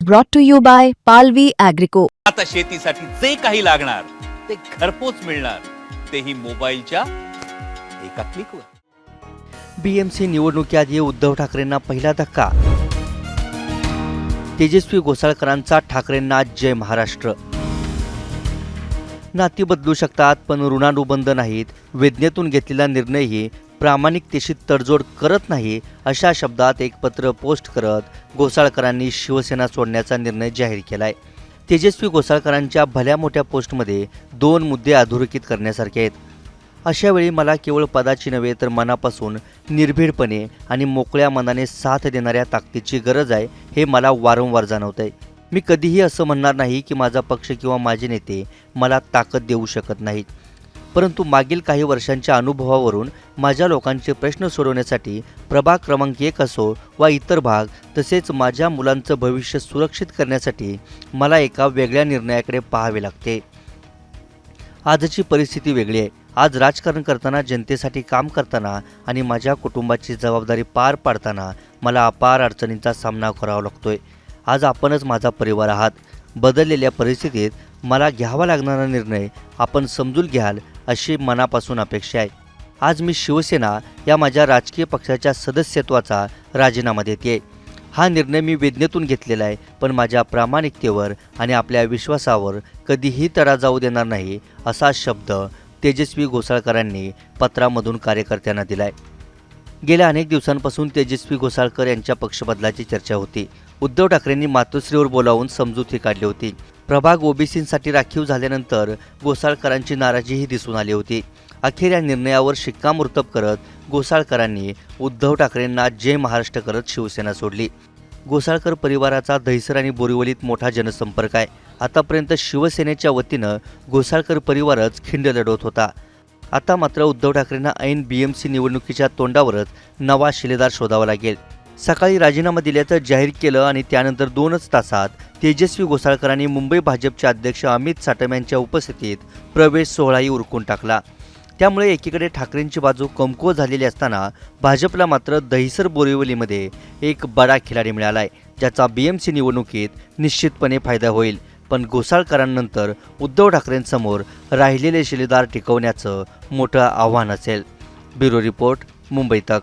brought to you by Palvi Agrico. आता शेतीसाठी जे काही लागणार ते घरपोच मिळणार, तेही मोबाईलच्या एका क्लिकवर। बीएमसी निवडणुकीआधी उद्धव ठाकरेंना पहिला धक्का। तेजस्वी घोसाळकरांचा ठाकरेंना जय महाराष्ट्र। नाती बदलू शकतात पण ऋणानुबंध नाहीत। वेदनेतून घेतलेला निर्णयही प्रामाणिकतेशी तडजोड करत नाही, अशा शब्दात एक पत्र पोस्ट करत घोसाळकरांनी शिवसेना सोडण्याचा निर्णय जाहीर केलाय। तेजस्वी घोसाळकरांच्या भल्या मोठ्या पोस्टमध्ये दोन मुद्दे अधोरेखित करण्यासारखे आहेत। अशा वेळी मला केवळ पदाची नव्हे तर मनापासून निर्भीडपणे आणि मोकळ्या मनाने साथ देणाऱ्या ताकदीची गरज आहे, हे मला वारंवार जाणवतंय। मी कधीही असं म्हणणार नाही की माझा पक्ष किंवा माझे नेते मला ताकद देऊ शकत नाहीत, परंतु मागील काही वर्षांच्या अनुभवावरून माझ्या लोकांचे प्रश्न सोडवण्यासाठी प्रभाग क्रमांक 1 असो वा इतर भाग, तसेच माझ्या मुलांचं भविष्य सुरक्षित करण्यासाठी मला एका वेगळ्या निर्णयाकडे पाहावे लागते। आजची परिस्थिती वेगळी आहे। आज राजकारण करताना, जनतेसाठी काम करताना आणि माझ्या कुटुंबाची जबाबदारी पार पाडताना मला अपार अडचणींचा सामना करावा लागतोय। आज आपणच माझा परिवार आहात। बदललेल्या परिस्थितीत मला घ्यावा लागणारा निर्णय आपण समजून घ्याल अशी मनापासून अपेक्षा आहे। आज मी शिवसेना या माझ्या राजकीय पक्षाच्या सदस्यत्वाचा राजीनामा देते। हा निर्णय मी वेदनेतून घेतलेला आहे, पण माझ्या प्रामाणिकतेवर आणि आपल्या विश्वासावर कधीही तडा जाऊ देणार नाही, असा शब्द तेजस्वी घोसाळकरांनी पत्रामधून कार्यकर्त्यांना दिलाय। गेल्या अनेक दिवसांपासून तेजस्वी घोसाळकर यांच्या पक्षबदलाची चर्चा होती। उद्धव ठाकरेंनी मातोश्रीवर बोलावून समजुती काढली होती। प्रभाग ओबीसींसाठी राखीव झाल्यानंतर घोसाळकरांची नाराजीही दिसून आली होती। अखेर या निर्णयावर शिक्कामोर्तब करत घोसाळकरांनी उद्धव ठाकरेंना जय महाराष्ट्र करत शिवसेना सोडली। घोसाळकर परिवाराचा दहिसर आणि बोरिवलीत मोठा जनसंपर्क आहे। आतापर्यंत शिवसेनेच्या वतीनं घोसाळकर परिवारच खिंड लढवत होता। आता मात्र उद्धव ठाकरेंना ऐन बीएमसी निवडणुकीच्या तोंडावरच नवा शिलेदार शोधावा लागेल। सकाळी राजीनामा दिल्याचं जाहीर केलं आणि त्यानंतर 2च तासात तेजस्वी घोसाळकरांनी मुंबई भाजपचे अध्यक्ष अमित साटम यांच्या उपस्थितीत प्रवेश सोहळाही उरकून टाकला। त्यामुळे एकीकडे ठाकरेंची बाजू कमकुवत झालेली असताना भाजपला मात्र दहिसर बोरिवलीमध्ये एक बडा खिलाडी मिळालाय, ज्याचा बीएमसी निवडणुकीत निश्चितपणे फायदा होईल। पण घोसाळकरांनंतर उद्धव ठाकरेंसमोर राहिलेले शिलेदार टिकवण्याचं मोठं आव्हान असेल। ब्युरो रिपोर्ट, मुंबई तक।